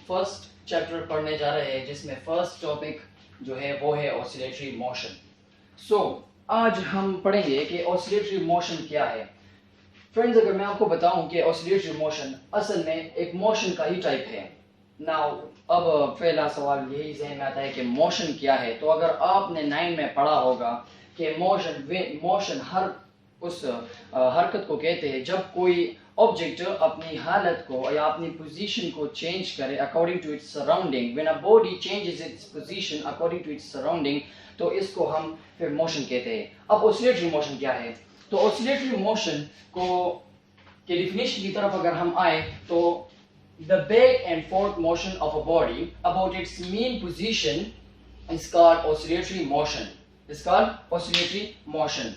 First chapter पढ़ने जा रहे हैं जिसमें फर्स्ट टॉपिक जो है वो है ऑसिलेटरी मोशन। सो आज हम पढ़ेंगे कि ऑसिलेटरी मोशन क्या है। फ्रेंड्स, अगर मैं आपको बताऊं कि ऑसिलेटरी मोशन असल में एक मोशन का ही टाइप है। नाउ अब पहला सवाल यही जहन में आता है कि मोशन क्या है। तो अगर आपने 9 में पढ़ा होगा कि मोशन हर उस हरकत को कहते हैं जब कोई ऑब्जेक्ट अपनी हालत को या अपनी पोजीशन को चेंज करे according to its surrounding. When a body changes its position according to its surrounding, तो इसको हम फिर मोशन कहते हैं। अब ऑसिलेटरी मोशन क्या है? तो ऑसिलेटरी मोशन को के डिफिनेशन की तरफ अगर हम आए तो the back and forth motion of a body about its mean position is called oscillatory motion. Is called oscillatory motion.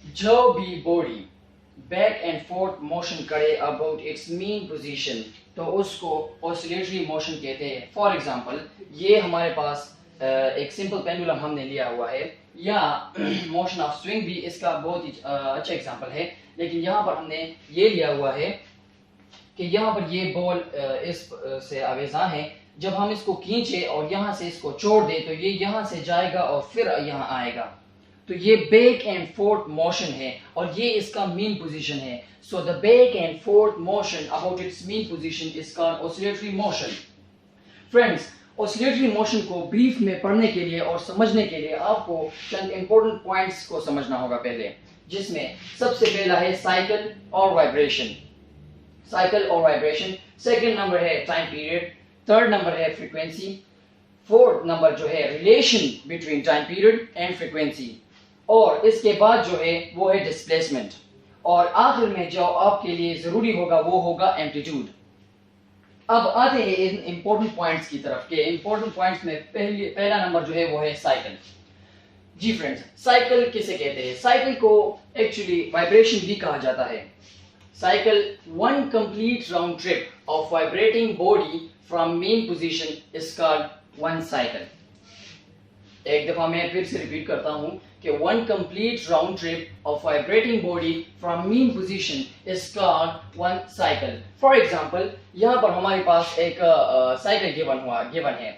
जो भी body back and fourth motion करे अबाउट इट्स मीन पोजीशन तो उसको ऑसिलेटरी मोशन कहते हैं। For example, ये हमारे पास एक सिंपल पेंडुलम हमने लिया हुआ है, या मोशन ऑफ स्विंग भी इसका बहुत ही अच्छा एग्जांपल है। लेकिन यहाँ पर हमने ये लिया हुआ है कि यहाँ पर ये बॉल इस से आवेजा है। जब हम इसको खींचे और यहाँ से इसको छोड़ दें तो ये यहाँ से जाएगा और फिर यहाँ आएगा। तो ये बैक एंड फोर्थ मोशन है और ये इसका मीन पोजीशन है। So the back and fourth motion about it's mean position is called oscillatory motion. Friends, oscillatory motion को ब्रीफ में पढ़ने के लिए और समझने के लिए आपको चंद इंपॉर्टेंट पॉइंट्स को समझना होगा पहले, जिसमें सबसे पहला है साइकिल और वाइब्रेशन। साइकिल और वाइब्रेशन। सेकंड नंबर है टाइम पीरियड। थर्ड नंबर है फ्रीक्वेंसी। फोर्थ नंबर जो है relation between time period and frequency. और इसके बाद जो है वो है डिस्प्लेसमेंट। और आखिर में जो आपके लिए जरूरी होगा वो होगा एम्पलीट्यूड। अब आते हैं इन इंपॉर्टेंट पॉइंट्स की तरफ के इंपॉर्टेंट पॉइंट्स में पहला नंबर जो है वो है साइकिल। जी फ्रेंड्स, साइकिल किसे कहते हैं? साइकिल को एक्चुअली वाइब्रेशन भी कहा जाता है। Cycle, one complete round trip of vibrating body from mean position is called one cycle. एक दफा मैं फिर से रिपीट करता हूं कि one complete round trip of vibrating body from mean position is called one cycle. For example, यहाँ पर हमारे पास एक साइकिल गिवन है।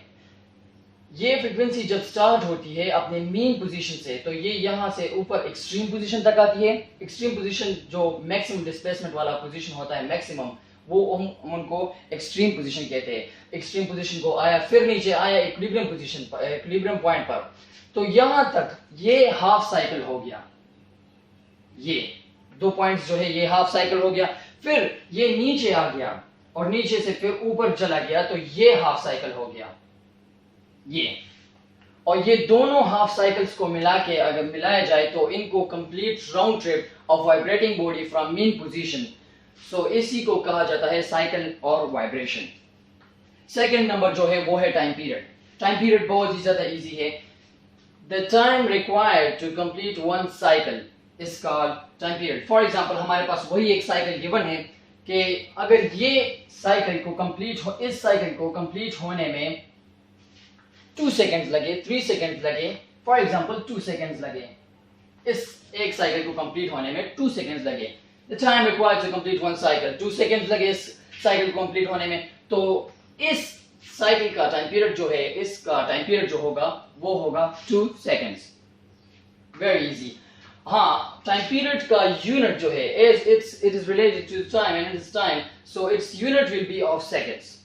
ये फ्रीक्वेंसी जब स्टार्ट होती है अपने मीन पोजीशन से तो ये यहाँ से ऊपर एक्सट्रीम पोजीशन तक आती है। एक्सट्रीम पोजीशन जो मैक्सिमम डिस्प्लेसमेंट वाला पोजीशन होता है, मैक्सिमम, वो हम उनको एक्सट्रीम पोजीशन कहते हैं। एक्सट्रीम पोजीशन को आया, फिर नीचे आया इक्विलिब्रियम पोजीशन पर, इक्विलिब्रियम पॉइंट पर। तो यहाँ तक ये हाफ साइकिल हो गया। ये 2 पॉइंट्स जो है ये हाफ साइकिल हो गया। फिर ये नीचे आ गया और नीचे से फिर ऊपर चला गया तो ये हाफ साइकिल हो गया। ये और ये दोनों हाफ साइकिल्स को मिला के अगर मिलाया जाए तो इनको complete round trip of vibrating body from mean position. So इसी को कहा जाता है साइकिल और वाइब्रेशन। सेकंड नंबर जो है वो है टाइम पीरियड। टाइम पीरियड बहुत ही ज्यादा इजी है। The time required to complete one cycle is called time period. For example, हमारे पास वही एक साइकिल गिवन है कि अगर ये साइकिल को इस साइकिल को कंप्लीट होने में 2 सेकेंड्स लगे, 3 सेकेंड्स लगे, फॉर एग्जाम्पल 2 सेकेंड्स लगे, इस एक साइकिल को कंप्लीट होने में 2 सेकेंड्स लगे। The time required to complete one cycle, 2 seconds लगे इस साइकिल को कंप्लीट होने में। तो इस साइकिल का टाइम पीरियड जो है, इसका टाइम पीरियड जो होगा वो होगा 2 सेकेंड्स। Very easy. हाँ, टाइम पीरियड का यूनिट जो है it is related to time and this time, so its unit will be of seconds.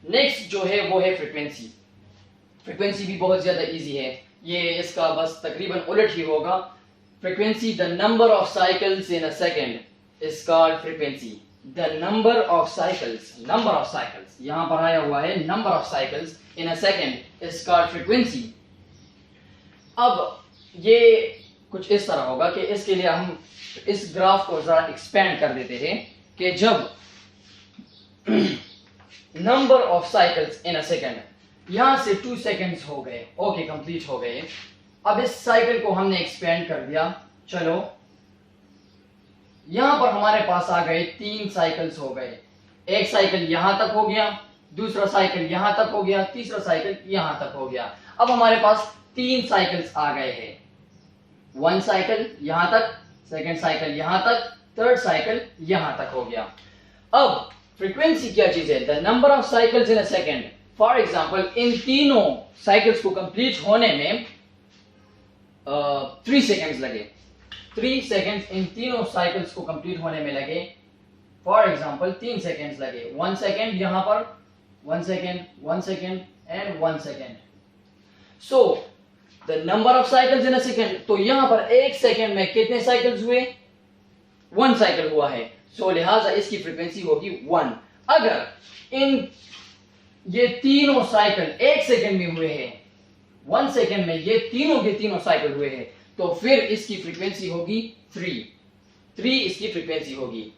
Next जो है वो है फ्रीक्वेंसी। फ्रीक्वेंसी भी बहुत ज्यादा इजी है। ये इसका बस तकरीबन उलट ही होगा। Frequency, the number of cycles in a second is called frequency. The number of cycles यहां पर आया हुआ है, number of cycles in a second is called frequency. अब ये कुछ इस तरह होगा कि इसके लिए हम इस ग्राफ को जरा एक्सपेंड कर देते हैं कि जब number of cycles in a second, यहां से 2 सेकेंड्स हो गए, ओके, कंप्लीट हो गए। अब इस साइकिल को हमने एक्सपेंड कर दिया। चलो, यहां पर हमारे पास आ गए 3 साइकिल्स हो गए। एक साइकिल यहां तक हो गया, दूसरा साइकिल यहां तक हो गया, तीसरा साइकिल यहां तक हो गया। अब हमारे पास 3 साइकिल्स आ गए हैं। 1 साइकिल यहां तक, सेकंड साइकिल यहां तक, थर्ड साइकिल यहां तक हो गया। अब फ्रीक्वेंसी क्या चीज है? The number of cycles in a second. For example in तीनों साइकिल्स को कंप्लीट होने में 3 सेकेंड्स लगे। 3 सेकेंड्स इन तीनों साइकिल्स को कंप्लीट होने में लगे। फॉर एग्जाम्पल 3 सेकेंड्स लगे। 1 सेकेंड यहां पर, 1 second, 1 second and 1 second. So the number of cycles in a second, तो यहां पर 1 सेकेंड में कितने साइकिल्स हुए? 1 साइकिल हुआ है। सो लिहाजा इसकी फ्रीक्वेंसी होगी 1। अगर इन ये तीनों साइकिल 1 सेकेंड में हुए हैं, 1 सेकेंड में ये तीनों के तीनों साइकिल हुए हैं, तो फिर इसकी फ्रीक्वेंसी होगी 3 इसकी फ्रीक्वेंसी होगी।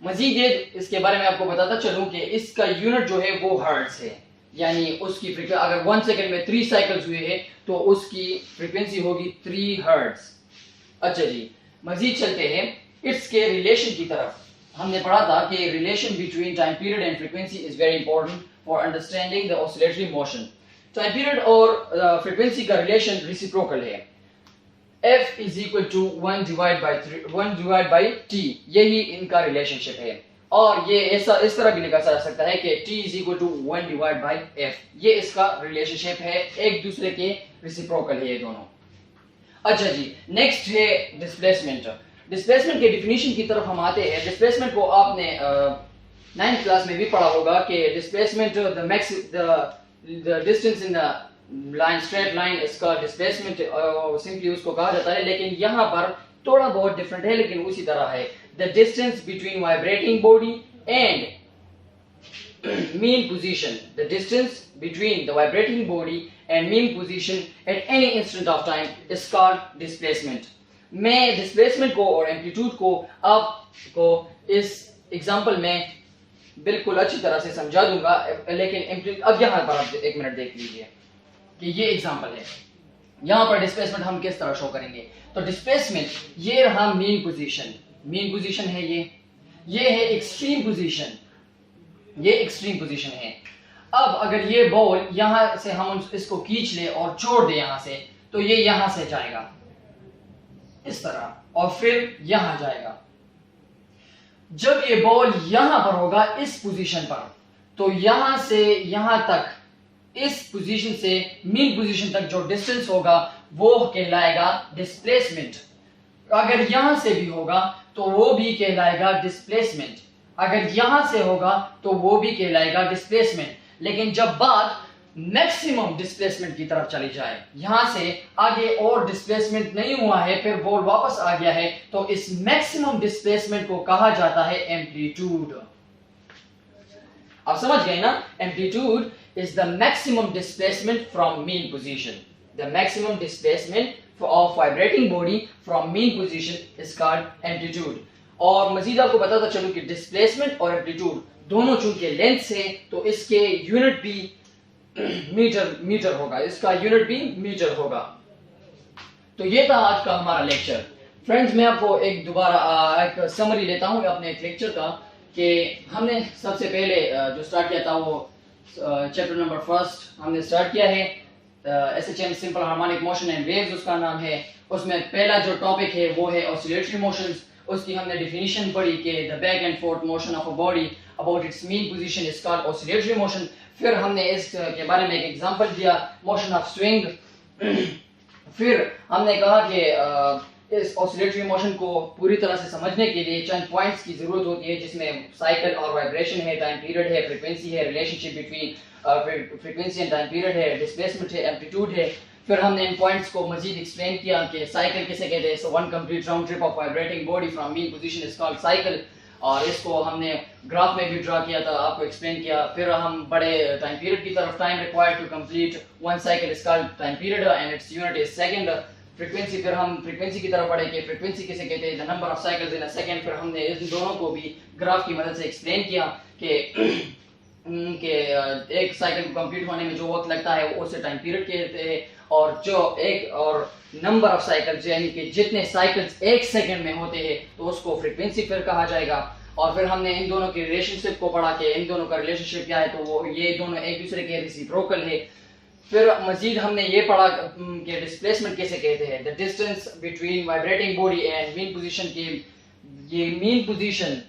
मजीद ये इसके बारे में आपको बताता चलूं कि इसका यूनिट जो है वो हर्ट्ज है, यानी उसकी फ्रीक्वेंसी अगर 1 सेकेंड में 3 साइकिल्स हुए हैं तो उसकी फ्रीक्वेंसी होगी 3 हर्ट्ज। अच्छा जी, मजीद चलते हैं इसके रिलेशन की तरफ। हमने पढ़ा था कि relation between time period and frequency is very important for understanding the oscillatory motion. Time period और फ्रीक्वेंसी का रिलेशन रेसिप्रोकल है। F is equal to 1 divided by T, यही इनका रिलेशनशिप है। और ये ऐसा इस तरह भी लिखा जा सकता है कि T is equal to 1 divided by F, ये इसका रिलेशनशिप है, एक दूसरे के रेसिप्रोकल है ये दोनों। अच्छा जी, नेक्स्ट है डिस्प्लेसमेंट। डिस्प्लेसमेंट के डिफिनीशन की तरफ हम आते हैं। डिस्प्लेसमेंट को आपने 9th क्लास में भी पढ़ा होगा कि displacement the distance in the line, straight line, इसका डिस्प्लेसमेंट सिंपली उसको कहा जाता है, लेकिन यहाँ पर थोड़ा बहुत डिफरेंट है, लेकिन उसी तरह है। The distance between vibrating body and mean position, the distance between the vibrating body and mean position at any instant of time is called displacement. मैं डिस्प्लेसमेंट को और एम्पलीट्यूड को आपको इस एग्जांपल में बिल्कुल अच्छी तरह से समझा दूंगा, लेकिन अब यहाँ पर आप 1 मिनट देख लीजिए कि ये एग्जांपल है। यहाँ पर डिस्प्लेसमेंट हम किस तरह शो करेंगे। तो डिस्प्लेसमेंट ये रहा मीन पोजीशन, मीन पोजीशन है ये है एक्सट्रीम पोजीशन, ये एक्सट्रीम पोजीशन है। अब अगर ये बॉल यहां से हम इसको खींच ले और छोड़ दे यहां से, तो ये यहां से जाएगा इस तरह और फिर यहां जाएगा। जब ये बॉल यहां पर होगा इस पोजीशन पर, तो यहां से यहां तक, इस पोजीशन से मीन पोजीशन तक जो डिस्टेंस होगा वो कहलाएगा डिस्प्लेसमेंट। अगर यहां से भी होगा तो वो भी कहलाएगा डिस्प्लेसमेंट, अगर यहां से होगा तो वो भी कहलाएगा डिस्प्लेसमेंट। लेकिन जब बात मैक्सिमम डिस्प्लेसमेंट की तरफ चली जाए, यहां से आगे और डिस्प्लेसमेंट नहीं हुआ है, फिर बॉल वापस आ गया है, तो इस मैक्सिमम डिस्प्लेसमेंट को कहा जाता है एम्पलीट्यूड। आप समझ गए ना? Amplitude is the maximum displacement from mean position. The maximum displacement of vibrating body from mean position is called amplitude. और मजीद आपको बताता चलूं कि डिस्प्लेसमेंट और एम्पलीट्यूड दोनों चूंकि लेंथ से, तो इसके यूनिट भी मीटर होगा, इसका यूनिट भी मीटर होगा। तो ये था आज का हमारा लेक्चर। फ्रेंड्स, मैं आपको एक दोबारा एक समरी लेता हूं अपने एक लेक्चर का, कि हमने सबसे पहले जो स्टार्ट किया था वो चैप्टर नंबर 1 हमने स्टार्ट किया है, SHM simple harmonic motion and waves उसका नाम है। उसमें पहला जो टॉपिक है वो है ऑसिलेटरी मोशंस। उसकी हमने डिफिनीशन पढ़ी कि the back and fourth motion of a body about it's mean position is called oscillatory motion. फिर हमने इसके बारे में एक एग्जांपल दिया, मोशन ऑफ स्विंग। फिर हमने कहा कि इस ऑसिलेटरी मोशन को पूरी तरह से समझने के लिए चंद पॉइंट्स की जरूरत होती है, जिसमें साइकिल और वाइब्रेशन है, टाइम पीरियड है, फ्रीक्वेंसी है, relationship between frequency and time period है, डिस्प्लेसमेंट है, एम्पलीट्यूड है। फिर हमने इन पॉइंट्स को मजीद एक्सप्लेन किया कि साइकिल किसे कहते हैं। So one complete round trip of vibrating body from mean position is called cycle, और इसको हमने ग्राफ में भी ड्रा किया था, आपको एक्सप्लेन किया। फिर हम बड़े टाइम पीरियड की तरफ, time required to complete one cycle is called time period and its unit is second. Frequency, फिर हम फ्रीक्वेंसी की तरफ बढ़े कि फ्रीक्वेंसी किसे कहते हैं, the number of cycles in a second. फिर हमने इस दोनों को भी ग्राफ की मदद से एक्सप्लेन किया कि एक साइकिल कंप्लीट होने में जो वक्त लगता है वो उसे टाइम पीरियड कहते हैं, और जो एक और नंबर ऑफ साइकिल्स यानी कि जितने साइकिल्स 1 सेकंड में होते हैं तो उसको फ्रीक्वेंसी फिर कहा जाएगा। और फिर हमने इन दोनों की रिलेशनशिप को पढ़ा कि इन दोनों का रिलेशनशिप क्या है, तो वो ये दोनों एक दूसरे के रेसिप्रोकल है। फिर मजीद हमने ये पढ़ा कि डिस्प्लेसमेंट कैसे कहते हैं, the distance between vibrating body and mean position की ये मीन पोजीशन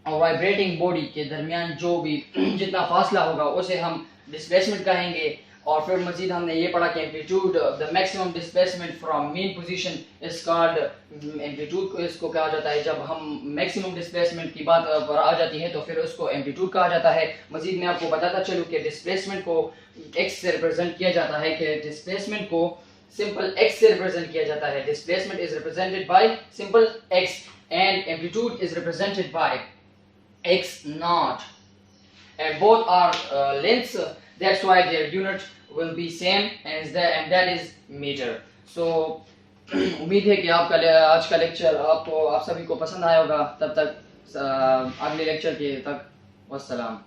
और वाइब्रेटिंग बॉडी के दरमियान जो भी जितना फासला होगा उसे हम डिस्प्लेसमेंट कहेंगे। और फिर मजीद हमने ये पढ़ा कि amplitude the maximum displacement from main position is called amplitude को इसको कहा जाता है। जब हम मैक्सिमम डिस्प्लेसमेंट की बात पर आ जाती है तो फिर उसको एम्पलीट्यूड कहा जाता है। मजीद मैं आपको बताता चलूँ कि डिस्प्लेसमेंट को एक्स से रिप्रेजेंट किया जाता है, कि डिस्प्लेसमेंट को सिंपल एक्स से रिप्रेजेंट किया जाता है। Displacement is represented by simple x and amplitude is represented by x naught, and both are lengths, that's why their unit will be same and that is meter. So उम्मीद है कि आपका आज का लेक्चर आपको आप सभी को पसंद आया होगा। तब तक अगले लेक्चर के तक वस्सलाम।